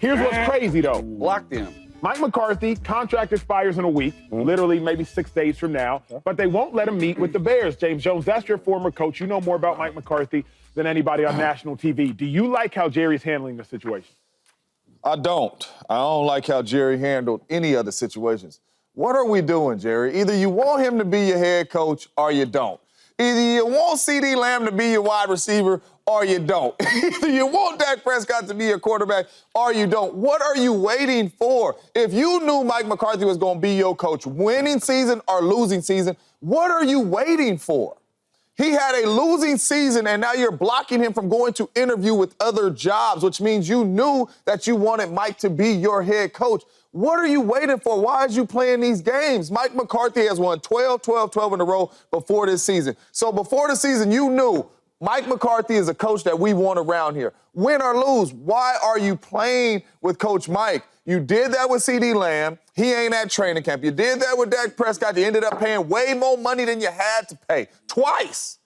Here's what's crazy, though. Locked in. Mike McCarthy, contract expires in a week, literally maybe 6 days from now, but they won't let him meet with the Bears. James Jones, that's your former coach. You know more about Mike McCarthy than anybody on national TV. Do you like how Jerry's handling the situation? I don't. I don't like how Jerry handled any other situations. What are we doing, Jerry? Either you want him to be your head coach or you don't. Either you want CeeDee Lamb to be your wide receiver or you don't. Either you want Dak Prescott to be your quarterback or you don't. What are you waiting for? If you knew Mike McCarthy was going to be your coach, winning season or losing season, what are you waiting for? He had a losing season, and now you're blocking him from going to interview with other jobs, which means you knew that you wanted Mike to be your head coach. What are you waiting for? Why is you playing these games? Mike McCarthy has won 12 in a row before this season. So before the season, you knew Mike McCarthy is a coach that we want around here. Win or lose, why are you playing with Coach Mike? You did that with CeeDee Lamb. He ain't at training camp. You did that with Dak Prescott. You ended up paying way more money than you had to pay. Twice.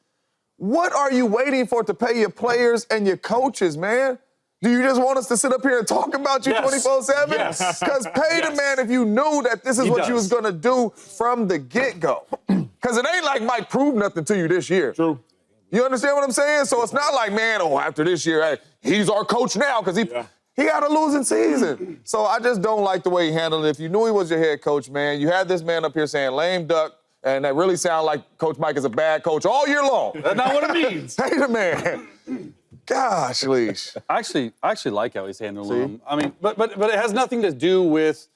What are you waiting for to pay your players and your coaches, man? Do you just want us to sit up here and talk about you 24/7? Yes. Because pay the man if you knew that this is what you was going to do from the get-go. Because it ain't like Mike proved nothing to you this year. True. You understand what I'm saying? So it's not like, man, after this year, hey, he's our coach now because he had a losing season. So I just don't like the way he handled it. If you knew he was your head coach, man, you had this man up here saying lame duck, and that really sound like Coach Mike is a bad coach all year long. That's not what it means. Hey, the man. Gosh, leash. I actually like how he's handling them. I mean, but it has nothing to do with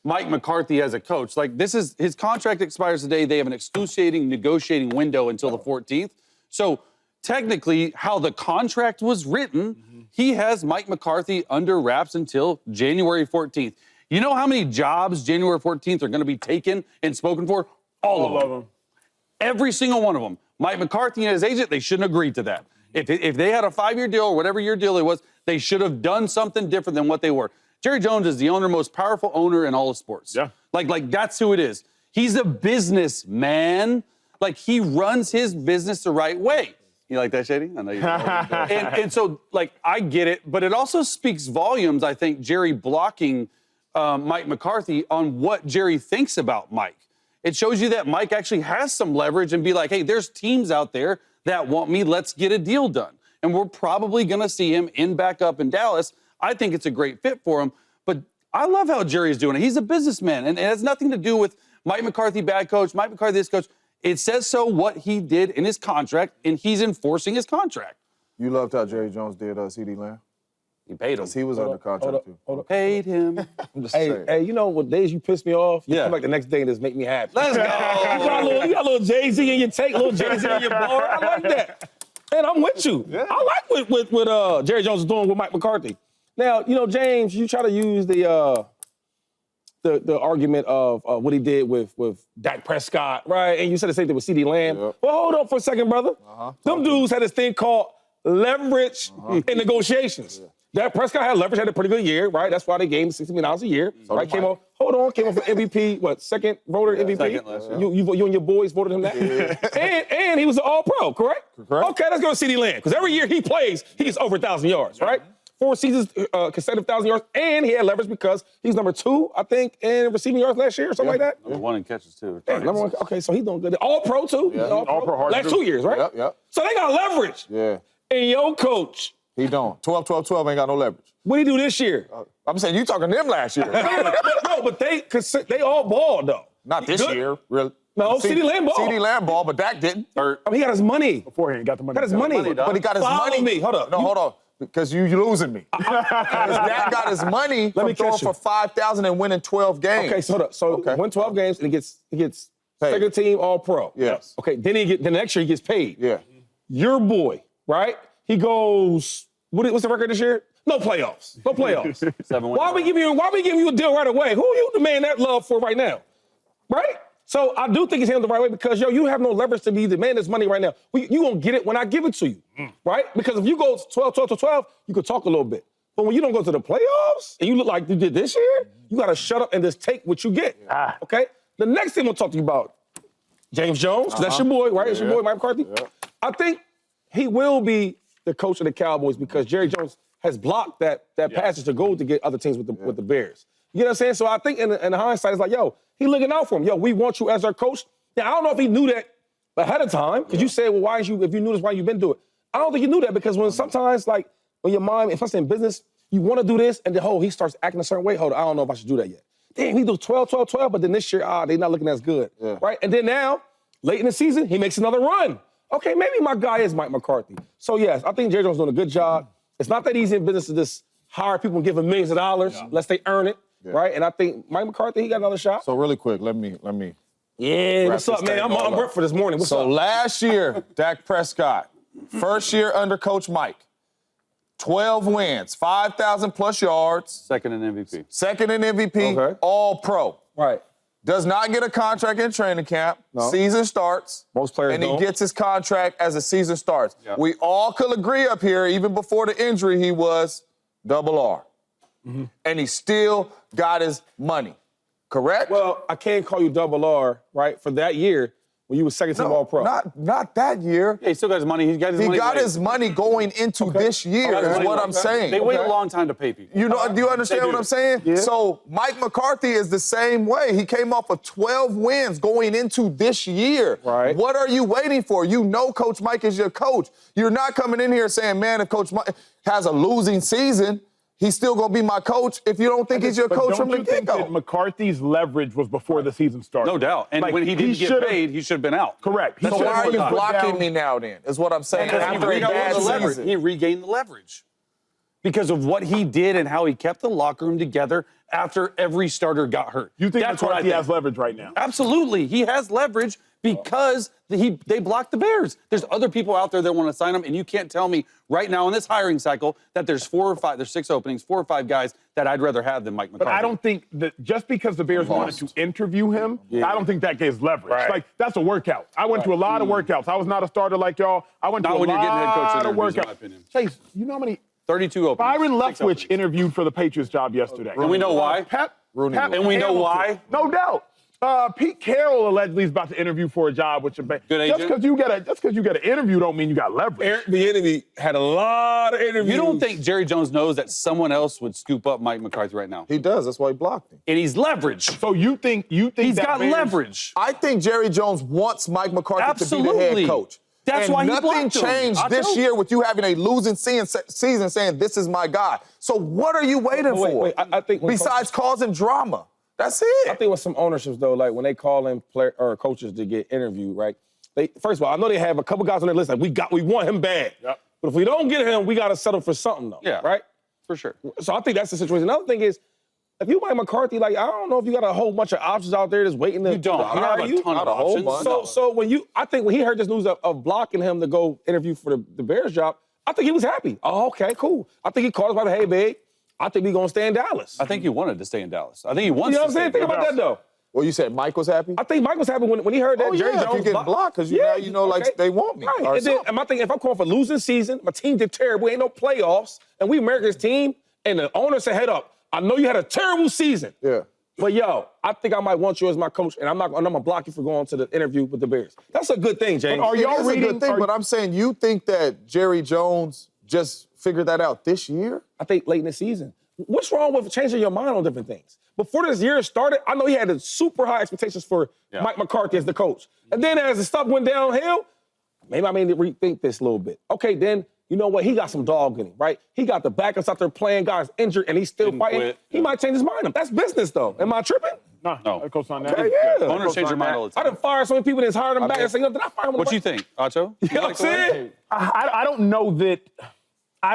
Mike McCarthy as a coach. Like, this is his contract expires today. They have an excruciating negotiating window until the 14th. So technically, how the contract was written, he has Mike McCarthy under wraps until January 14th. You know how many jobs January 14th are going to be taken and spoken for? All of them. Every single one of them. Mike McCarthy and his agent, they shouldn't agree to that. If they had a 5-year deal or whatever year deal it was, they should have done something different than what they were. Jerry Jones is the most powerful owner in all of sports. Yeah. Like that's who it is. He's a businessman. Like, he runs his business the right way. You like that, Shady? I know you. And so, like, I get it, but it also speaks volumes, I think, Jerry blocking Mike McCarthy on what Jerry thinks about Mike. It shows you that Mike actually has some leverage and be like, hey, there's teams out there that want me. Let's get a deal done. And we're probably going to see him back up in Dallas. I think it's a great fit for him. But I love how Jerry's doing it. He's a businessman, and it has nothing to do with Mike McCarthy, bad coach, Mike McCarthy, this coach. It says so what he did in his contract, and he's enforcing his contract. You loved how Jerry Jones did CeeDee Lamb? He paid him. He was under contract, too. Paid him. I'm just saying. Hey, you know what days you piss me off? You come back the next day and just make me happy. Let's go. You got a little Jay-Z in your take, little Jay-Z in your bar. I like that. And I'm with you. Yeah. I like what Jerry Jones is doing with Mike McCarthy. Now, you know, James, you try to use the argument of what he did with Dak Prescott, right? And you said the same thing with CeeDee Lamb. Yep. Well, hold on for a second, brother. Them dudes had this thing called leverage in negotiations. Yeah. Dak Prescott had leverage, had a pretty good year, right? That's why they gave him $60 million a year. So right? Came off for MVP, second voter MVP? Second last year. You and your boys voted him that? Yeah. and he was an all-pro, correct? Okay, let's go to CeeDee Lamb, because every year he plays, he gets over 1,000 yards, right? 4 seasons, consecutive 1,000 yards, and he had leverage because he's number 2, I think, in receiving yards last year or something like that. Number 1 in catches, too. Yeah, number 1, okay, so he's doing good. All-pro, too. Yeah. All-pro. Last 2 years, right? Yep. So they got leverage. Yeah. And your coach. He don't. 12 ain't got no leverage. What did he do this year? I'm saying you talking to them last year. No, but they all balled, though. Not this year, really. No, CeeDee Lamb ball. CeeDee Lamb ball, but Dak didn't. He got his money. Beforehand, he got the money. Got his money. But he got his Follow money. me. Hold up. No, hold on. Because you're losing me. Because Dak got his money from throwing for 5,000 and winning 12 games. Okay, so hold up. So win 12 games and he gets second team All-Pro. Yes. Okay, then the next year he gets paid. Yeah. Your boy, right? He goes. What's the record this year? No playoffs. 7 wins. Why are we giving you a deal right away? Who are you demanding that love for right now? Right? So I do think he's handled the right way because, you have no leverage to be demanding this money right now. You won't get it when I give it to you, right? Because if you go 12, you could talk a little bit. But when you don't go to the playoffs and you look like you did this year, you got to shut up and just take what you get, okay? The next thing we'll talk to you about, James Jones, that's your boy, right? It's your boy, Mike McCarthy. I think he will be the coach of the Cowboys because Jerry Jones has blocked that passage to go to get other teams with the Bears. You know what I'm saying? So I think in hindsight, it's like, yo, he looking out for him. Yo, we want you as our coach. Now, I don't know if he knew that ahead of time, because you said, well, why didn't you, if you knew this, why you been doing it? I don't think you knew that, because when sometimes, like, when your mind, if I'm in business, you want to do this, and then, he starts acting a certain way. Hold on, I don't know if I should do that yet. Damn, he do 12, 12, 12, but then this year, they're not looking as good, right? And then now, late in the season, he makes another run. Okay, maybe my guy is Mike McCarthy. So, yes, I think Jerry Jones is doing a good job. It's not that easy in business to just hire people and give them millions of dollars unless they earn it, right? And I think Mike McCarthy, he got another shot. So really quick, let me. Yeah, what's up, man? I'm up for this morning. What's up? Last year, Dak Prescott, first year under Coach Mike, 12 wins, 5,000 plus yards. Second in MVP. Okay. All pro. Right. Does not get a contract in training camp. No. Season starts. Most players and don't. he gets his contract as the season starts. Yep. We all could agree up here, even before the injury, he was double R. Mm-hmm. And he still got his money. Correct? Well, I can't call you double R, right, for that year when you were second team All-Pro. Not that year. Yeah, he still got his money. He got his money going into this year, is what I'm saying. They wait a long time to pay people. You know, do you understand what I'm saying? Yeah. So Mike McCarthy is the same way. He came off of 12 wins going into this year. Right. What are you waiting for? You know Coach Mike is your coach. You're not coming in here saying, man, if Coach Mike has a losing season, he's still going to be my coach if you don't think he's your coach from the get-go. Don't you think that McCarthy's leverage was before the season started? No doubt. And when he didn't get paid, he should have been out. Correct. So why are you blocking me now then, is what I'm saying. He regained the leverage because of what he did and how he kept the locker room together after every starter got hurt. You think McCarthy has leverage right now? Absolutely. He has leverage because they blocked the Bears. There's other people out there that want to sign him, and you can't tell me right now in this hiring cycle that there's 6 openings, 4 or 5 guys that I'd rather have than Mike McCarthy. But I don't think that just because the Bears wanted to interview him, I don't think that gives leverage. Right. Like, that's a workout. I went to a lot of workouts. I was not a starter like y'all. I went to a lot of workouts. In my opinion. Chase, you know how many 32 openings. Byron Leftwich interviewed for the Patriots job yesterday. And we know why. And we know why. No doubt. Pete Carroll allegedly is about to interview for a job with your bank. Good agent. Just because you get an interview don't mean you got leverage. Eric Bieniemy had a lot of interviews. You don't think Jerry Jones knows that someone else would scoop up Mike McCarthy right now? He does. That's why he blocked him. And he's leveraged. So you think he's that got Bears, leverage? I think Jerry Jones wants Mike McCarthy to be the head coach. That's and why he nothing blocked him. changed this year with you having a losing season saying, this is my guy. So what are you waiting for? I think besides causing drama. That's it. I think with some ownerships, though, like when they call in coaches to get interviewed, right? First of all, I know they have a couple guys on their list like, we want him bad. Yep. But if we don't get him, we got to settle for something, though. Yeah. Right? For sure. So I think that's the situation. Another thing is, if you Mike McCarthy, like, I don't know if you got a whole bunch of options out there that's waiting to You don't. You have a ton of options. So I think when he heard this news of blocking him to go interview for the Bears job, I think he was happy. Oh, okay, cool. I think he called us about, hey, babe, I think we're going to stay in Dallas. I think he wanted to stay in Dallas. I think he wants to stay. You know what I'm saying? Think about that, though. Well, you said Mike was happy? I think Mike was happy when he heard that Jerry Jones. If you get blocked, because like, they want me. Right. And then, I think if I'm calling for losing season, my team did terrible, ain't no playoffs, and we America's team, and the owner said, head up, I know you had a terrible season. Yeah. But, yo, I think I might want you as my coach, and I'm going to block you for going to the interview with the Bears. That's a good thing, James. But are y'all reading? A good thing, but I'm saying you think that Jerry Jones just figured that out this year? I think late in the season. What's wrong with changing your mind on different things? Before this year started, I know he had super high expectations for Mike McCarthy as the coach. And then as the stuff went downhill, maybe I need to rethink this a little bit. Okay, then, you know what? He got some dog in him, right? He got the backups out there playing, guys injured, and he's still fighting. He might change his mind. That's business, though. Am I tripping? No. I co-sign that. Okay, yeah. Owners change their mind all the time. I done fired so many people that's hired him back and say, did I fire him? What do you think, Acho? You know what I'm saying? I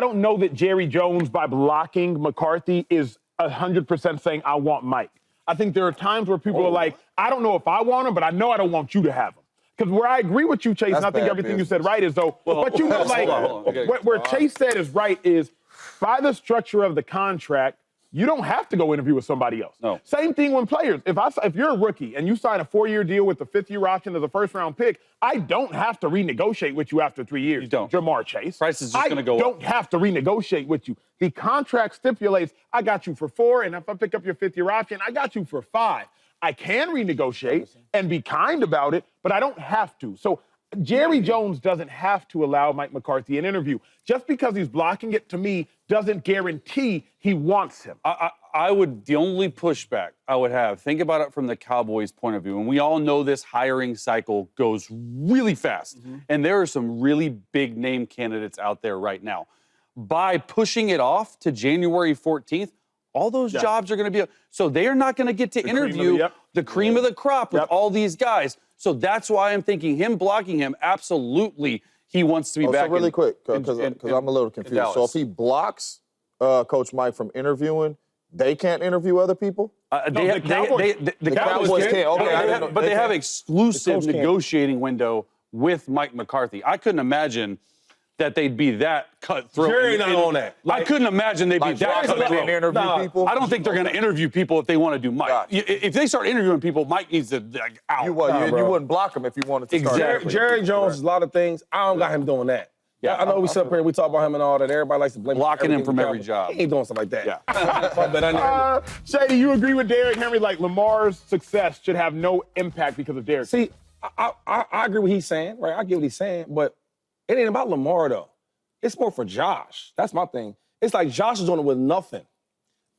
don't know that Jerry Jones, by blocking McCarthy, is 100% saying, I want Mike. I think there are times where people are like, I don't know if I want him, but I know I don't want you to have him. Because where I agree with you, Chase, and I think everything you said right is, though, but you know, like, where Chase said is right is, by the structure of the contract, you don't have to go interview with somebody else. No. Same thing when players. If you're a rookie and you sign a 4-year deal with a 5th-year option as a first-round pick, I don't have to renegotiate with you after 3 years. You don't. Jamar Chase. Price is just going to go up. I don't have to renegotiate with you. The contract stipulates I got you for 4, and if I pick up your 5th-year option, I got you for 5. I can renegotiate and be kind about it, but I don't have to. So Jerry Jones doesn't have to allow Mike McCarthy an interview. Just because he's blocking it, to me, doesn't guarantee he wants him. The only pushback I would have, think about it from the Cowboys' point of view, and we all know this hiring cycle goes really fast, and there are some really big name candidates out there right now. By pushing it off to January 14th, all those jobs are going to be, so they are not going to get to interview the cream of the crop with all these guys. So that's why I'm thinking him blocking him, absolutely, he wants to be back. So really quick, because I'm a little confused. So if he blocks Coach Mike from interviewing, they can't interview other people? The Cowboys can't. Okay, but they have exclusive negotiating window with Mike McCarthy. I couldn't imagine that they'd be that cutthroat. Jerry not on that. I couldn't imagine they'd be that cutthroat. Interview people? I don't think they're going to interview people if they want to do Mike. Gotcha. If they start interviewing people, Mike needs to out. You wouldn't block him if you wanted to start. Jerry Jones is a lot of things. I don't got him doing that. Yeah, I know we sit up here and we talk about him and all that. Everybody likes to blame blocking him from every job. He ain't doing stuff like that. Yeah. Shady, you agree with Derrick Henry? Like Lamar's success should have no impact because of Derrick. See, I agree with what he's saying, right? I get what he's saying, but it ain't about Lamar though. It's more for Josh. That's my thing. It's like Josh is doing it with nothing.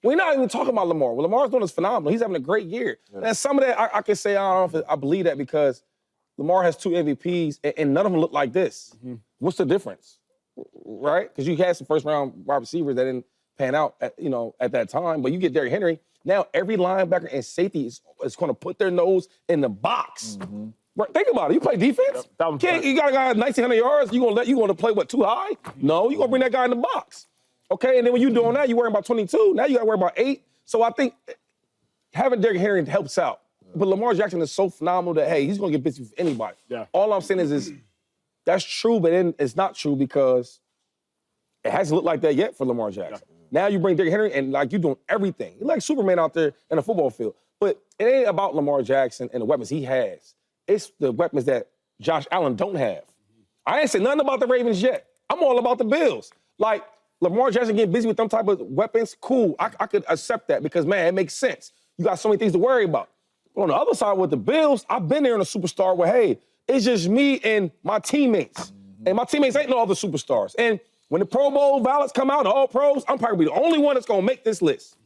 We're not even talking about Lamar. What Lamar's doing is phenomenal. He's having a great year. Yeah. And some of that, I can say, I don't know if I believe that because Lamar has 2 MVPs and none of them look like this. What's the difference? Right? Because you had some first-round wide receivers that didn't pan out at that time, but you get Derrick Henry. Now every linebacker and safety is going to put their nose in the box. Right, think about it. You play defense. You got a guy at 1,900 yards. You gonna play what, too high? No, you gonna bring that guy in the box. Okay, and then when you doing that, you worry about 22. Now you got to worry about 8. So I think having Derrick Henry helps out. But Lamar Jackson is so phenomenal that hey, he's gonna get busy with anybody. Yeah. All I'm saying is that's true, but then it's not true because it hasn't looked like that yet for Lamar Jackson. Yeah. Now you bring Derrick Henry and like you're doing everything. You're like Superman out there in a football field. But it ain't about Lamar Jackson and the weapons he has. It's the weapons that Josh Allen don't have. I ain't say nothing about the Ravens yet. I'm all about the Bills. Like, Lamar Jackson getting busy with them type of weapons, cool. I could accept that because, man, it makes sense. You got so many things to worry about. But on the other side with the Bills, I've been there in a superstar where, hey, it's just me and my teammates. And my teammates ain't no other superstars. And when the Pro Bowl ballots come out, the All-Pros, I'm probably the only one that's going to make this list.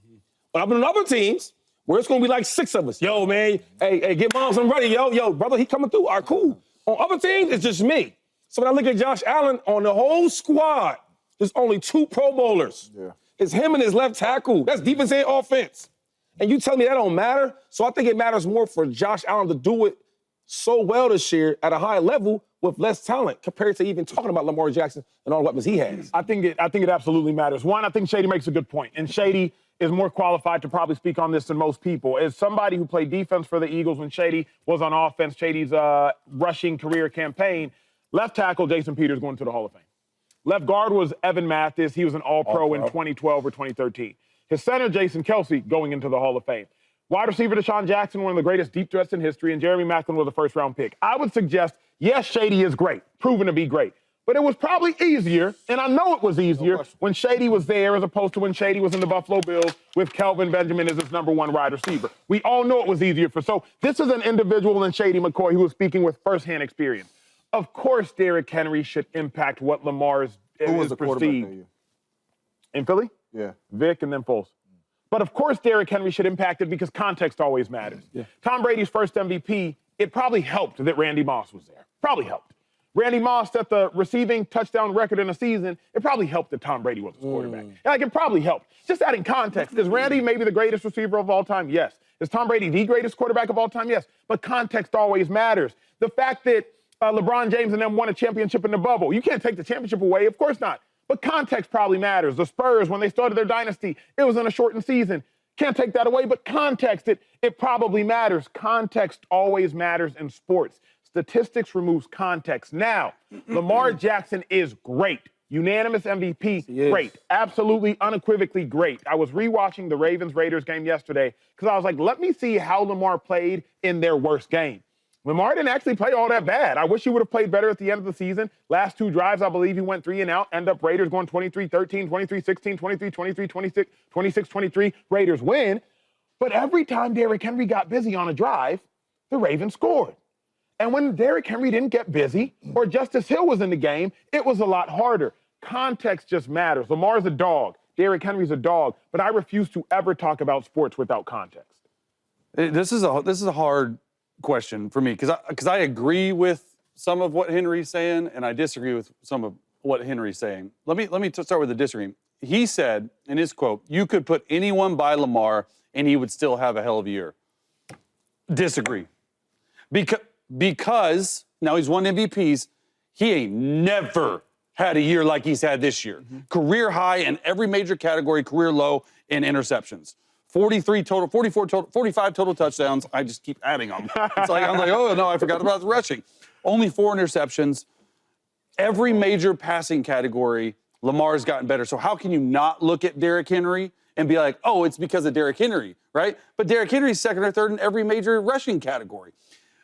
But I've been on other teams where it's going to be like 6 of us. Yo, man, hey, get moms and ready. Yo, brother, he coming through. All right, cool. On other teams, it's just me. So when I look at Josh Allen, on the whole squad, there's only 2 Pro Bowlers. Yeah. It's him and his left tackle. That's defense and offense. And you tell me that don't matter? So I think it matters more for Josh Allen to do it so well this year at a high level with less talent compared to even talking about Lamar Jackson and all the weapons he has. I think it absolutely matters. One, I think Shady makes a good point. And Shady is more qualified to probably speak on this than most people. As somebody who played defense for the Eagles when Shady was on offense, Shady's rushing career campaign, left tackle Jason Peters going to the Hall of Fame. Left guard was Evan Mathis. He was an All-Pro in 2012 or 2013. His center, Jason Kelsey, going into the Hall of Fame. Wide receiver Deshaun Jackson, one of the greatest deep threats in history, and Jeremy Maclin was a first-round pick. I would suggest, yes, Shady is great, proven to be great. But it was probably easier, and I know it was easier, when Shady was there as opposed to when Shady was in the Buffalo Bills with Kelvin Benjamin as his #1 wide receiver. We all know it was easier for. So this is an individual in Shady McCoy who was speaking with firsthand experience. Of course, Derrick Henry should impact what Lamar is perceived. In Philly? Yeah. Vic and then Foles. But of course, Derrick Henry should impact it because context always matters. Yeah. Tom Brady's first MVP, it probably helped that Randy Moss was there. Probably helped. Randy Moss set the receiving touchdown record in a season. It probably helped that Tom Brady was his quarterback. Like, it probably helped. Just adding context. Is Randy maybe the greatest receiver of all time? Yes. Is Tom Brady the greatest quarterback of all time? Yes. But context always matters. The fact that LeBron James and them won a championship in the bubble, you can't take the championship away. Of course not. But context probably matters. The Spurs, when they started their dynasty, it was in a shortened season. Can't take that away, but context, it probably matters. Context always matters in sports. Statistics removes context. Now, Lamar Jackson is great. Unanimous MVP, great. Absolutely, unequivocally great. I was rewatching the Ravens-Raiders game yesterday because I was like, let me see how Lamar played in their worst game. Lamar didn't actually play all that bad. I wish he would have played better at the end of the season. Last 2 drives, I believe he went 3 and out. End up Raiders going 23-13, 23-16, 23-23, 26, 26-23. Raiders win. But every time Derrick Henry got busy on a drive, the Ravens scored. And when Derrick Henry didn't get busy or Justice Hill was in the game, it was a lot harder. Context just matters. Lamar's a dog. Derrick Henry's a dog. But I refuse to ever talk about sports without context. This is a hard question for me because I agree with some of what Henry's saying and I disagree with some of what Henry's saying. Let me start with the disagreement. He said in his quote, "You could put anyone by Lamar and he would still have a hell of a year." Disagree. Because now he's won MVPs, he ain't never had a year like he's had this year. Career high in every major category, career low in interceptions. 43 total, 44 total, 45 total touchdowns. I just keep adding them. I'm like, oh no, I forgot about the rushing. Only 4 interceptions. Every major passing category, Lamar's gotten better. So how can you not look at Derrick Henry and be like, oh, it's because of Derrick Henry, right? But Derrick Henry's second or third in every major rushing category.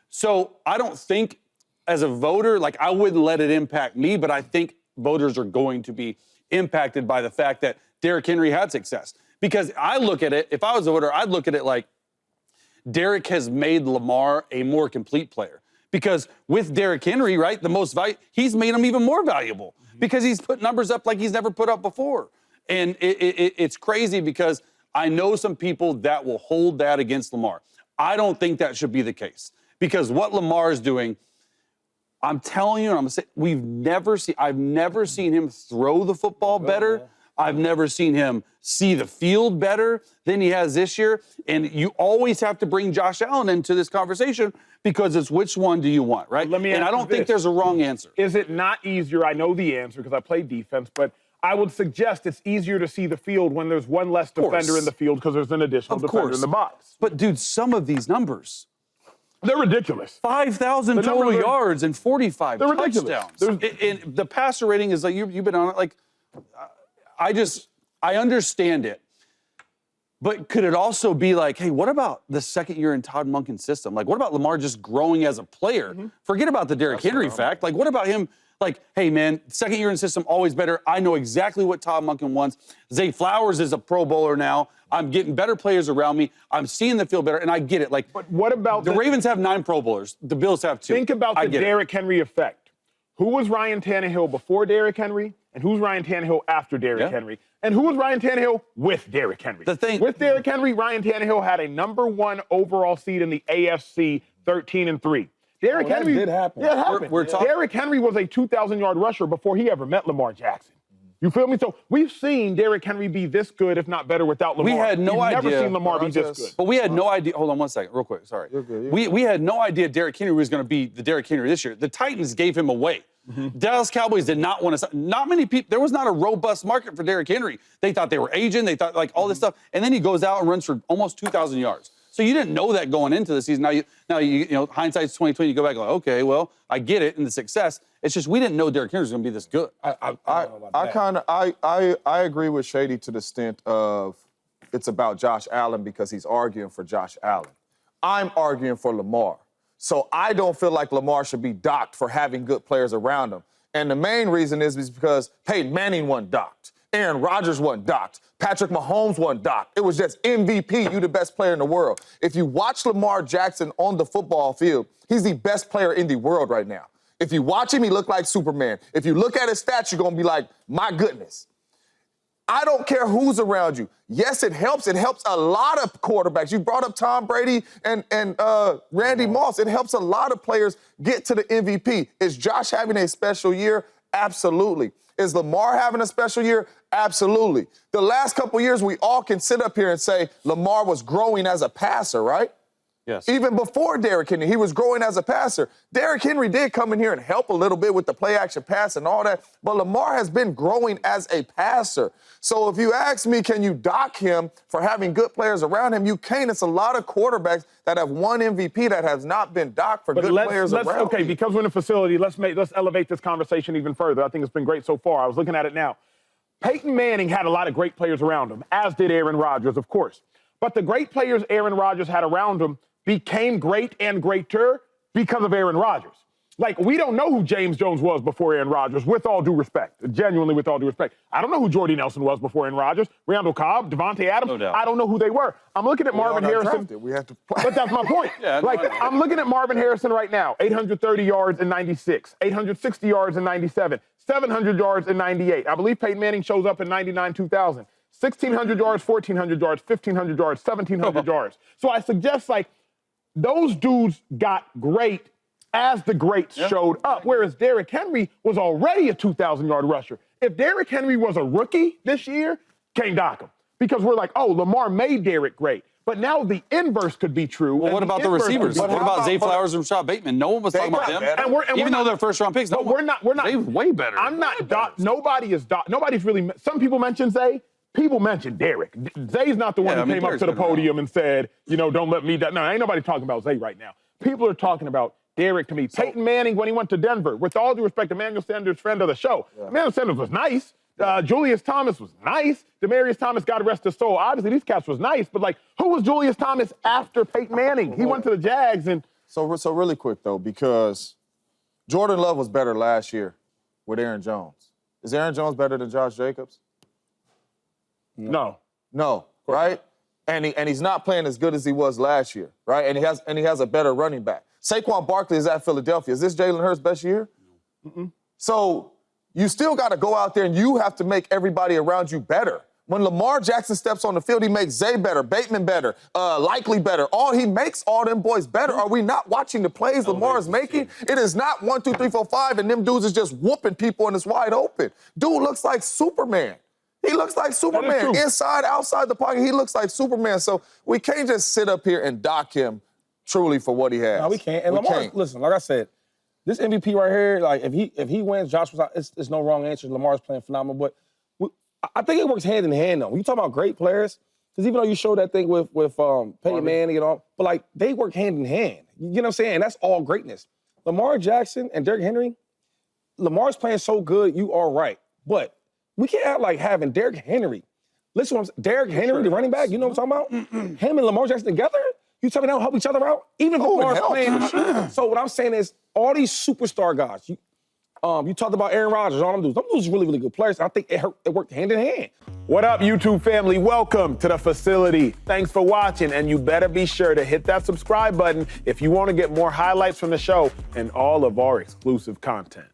So I don't think as a voter, like I wouldn't let it impact me, but I think voters are going to be impacted by the fact that Derrick Henry had success. Because I look at it, if I was a voter, I'd look at it like Derrick has made Lamar a more complete player. Because with Derrick Henry, right, he's made him even more valuable because he's put numbers up like he's never put up before. And it's crazy because I know some people that will hold that against Lamar. I don't think that should be the case. Because what Lamar is doing, I'm telling you, and I'm gonna say, I've never seen him throw the football better. I've never seen him see the field better than he has this year. And you always have to bring Josh Allen into this conversation because it's which one do you want, right? And I don't think there's a wrong answer. Is it not easier? I know the answer because I play defense, but I would suggest it's easier to see the field when there's one less defender in the field because there's an additional defender in the box. But dude, some of these numbers, they're ridiculous. 5,000 total yards and 45 touchdowns. And the passer rating is like, you've been on it. Like, I understand it. But could it also be like, hey, what about the second year in Todd Monken's system? Like, what about Lamar just growing as a player? Forget about the Derrick Henry fact. Like, what about him? Like, hey, man, second year in system, always better. I know exactly what Todd Monken wants. Zay Flowers is a Pro Bowler now. I'm getting better players around me. I'm seeing the field better, and I get it. Like, but what about the Ravens have 9 Pro Bowlers. The Bills have 2. Think about the Derrick Henry effect. Who was Ryan Tannehill before Derrick Henry, and who's Ryan Tannehill after Derrick Henry? And who was Ryan Tannehill with Derrick Henry? With Derrick Henry, Ryan Tannehill had a #1 overall seed in the AFC, 13-3. Derrick Henry did happen. Yeah, it happened. Derrick Henry was a 2,000-yard rusher before he ever met Lamar Jackson. You feel me? So we've seen Derrick Henry be this good, if not better, without Lamar. We had no idea. We've never seen Lamar be this good. But we had no idea. Hold on one second, real quick. Sorry. You're good. We had no idea Derrick Henry was going to be the Derrick Henry this year. The Titans gave him away. Dallas Cowboys did not want to. Not many people. There was not a robust market for Derrick Henry. They thought they were aging. They thought like all this stuff, and then he goes out and runs for almost 2,000 yards. So you didn't know that going into the season. Now you know hindsight's 2020. You go back and go, okay, well I get it in the success. It's just we didn't know Derrick Henry was going to be this good. I agree with Shady to the extent of it's about Josh Allen because he's arguing for Josh Allen. I'm arguing for Lamar. So I don't feel like Lamar should be docked for having good players around him. And the main reason is because Peyton Manning wasn't docked. Aaron Rodgers wasn't docked. Patrick Mahomes wasn't docked. It was just MVP, you the best player in the world. If you watch Lamar Jackson on the football field, he's the best player in the world right now. If you watch him, he look like Superman. If you look at his stats, you're going to be like, my goodness. I don't care who's around you. Yes, it helps. It helps a lot of quarterbacks. You brought up Tom Brady and Randy Moss. It helps a lot of players get to the MVP. Is Josh having a special year? Absolutely. Is Lamar having a special year? Absolutely. The last couple years, we all can sit up here and say Lamar was growing as a passer, right? Yes. Even before Derrick Henry, he was growing as a passer. Derrick Henry did come in here and help a little bit with the play-action pass and all that, but Lamar has been growing as a passer. So if you ask me, can you dock him for having good players around him? You can't. It's a lot of quarterbacks that have won MVP that has not been docked for good players around him. Okay, because we're in a facility, let's elevate this conversation even further. I think it's been great so far. I was looking at it now. Peyton Manning had a lot of great players around him, as did Aaron Rodgers, of course. But the great players Aaron Rodgers had around him became great and greater because of Aaron Rodgers. Like, we don't know who James Jones was before Aaron Rodgers, with all due respect. Genuinely, with all due respect. I don't know who Jordy Nelson was before Aaron Rodgers. Randall Cobb, Devontae Adams. No doubt. I don't know who they were. I'm looking at Marvin Harrison. We have to. But that's my point. Yeah, no, I'm looking at Marvin Harrison right now. 830 yards in 96, 860 yards in 97, 700 yards in 98. I believe Peyton Manning shows up in 99, 2000. 1,600 yards, 1,400 yards, 1,500 yards, 1,700 yards. So I suggest, like, those dudes got great as the greats showed up, whereas Derrick Henry was already a 2,000-yard rusher. If Derrick Henry was a rookie this year, can't dock him. Because we're like, oh, Lamar made Derrick great. But now the inverse could be true. Well, what about the receivers? What about Zay Flowers and Rashad Bateman? No one was talking about them. Even though they're first-round picks. But we're not. They're way better. I'm not. Nobody's really. Some people mention Zay. People mention Derrick. Zay's not the one who came up to the podium and said, don't let me. No, ain't nobody talking about Zay right now. People are talking about Derrick to me. Peyton Manning, when he went to Denver, with all due respect, Emmanuel Sanders, friend of the show. Emmanuel Sanders was nice. Julius Thomas was nice. Demaryius Thomas, God rest his soul. Obviously, these cats was nice, but, like, who was Julius Thomas after Peyton Manning? He went to the Jags and... So really quick, though, because Jordan Love was better last year with Aaron Jones. Is Aaron Jones better than Josh Jacobs? No. No, right? And he's not playing as good as he was last year, right? And he has a better running back. Saquon Barkley is at Philadelphia. Is this Jalen Hurts' best year? So you still got to go out there and you have to make everybody around you better. When Lamar Jackson steps on the field, he makes Zay better, Bateman better, Likely better. He makes all them boys better. Are we not watching the plays Lamar is making? It is not 1, 2, 3, 4, 5, and them dudes is just whooping people and it's wide open. Dude looks like Superman. He looks like Superman. Inside, outside the pocket, he looks like Superman. So we can't just sit up here and dock him truly for what he has. No, we can't. And Lamar, listen, like I said, this MVP right here, like, if he wins, Josh was out, it's no wrong answer. Lamar's playing phenomenal. But I think it works hand in hand, though. When you talk about great players, because even though you showed that thing with Peyton Manning and all, but, like, they work hand in hand. You know what I'm saying? And that's all greatness. Lamar Jackson and Derrick Henry, Lamar's playing so good, you are right. But we can't act like having Derrick Henry. Listen to what I'm saying. Derrick Henry, the running back, you know what I'm talking about? Him and Lamar Jackson together, you talking about help each other out? Even if Lamar's playing. So what I'm saying is, all these superstar guys, you talked about Aaron Rodgers, all them dudes. Them dudes are really, really good players. I think it worked hand in hand. What up, YouTube family? Welcome to the facility. Thanks for watching, and you better be sure to hit that subscribe button if you want to get more highlights from the show and all of our exclusive content.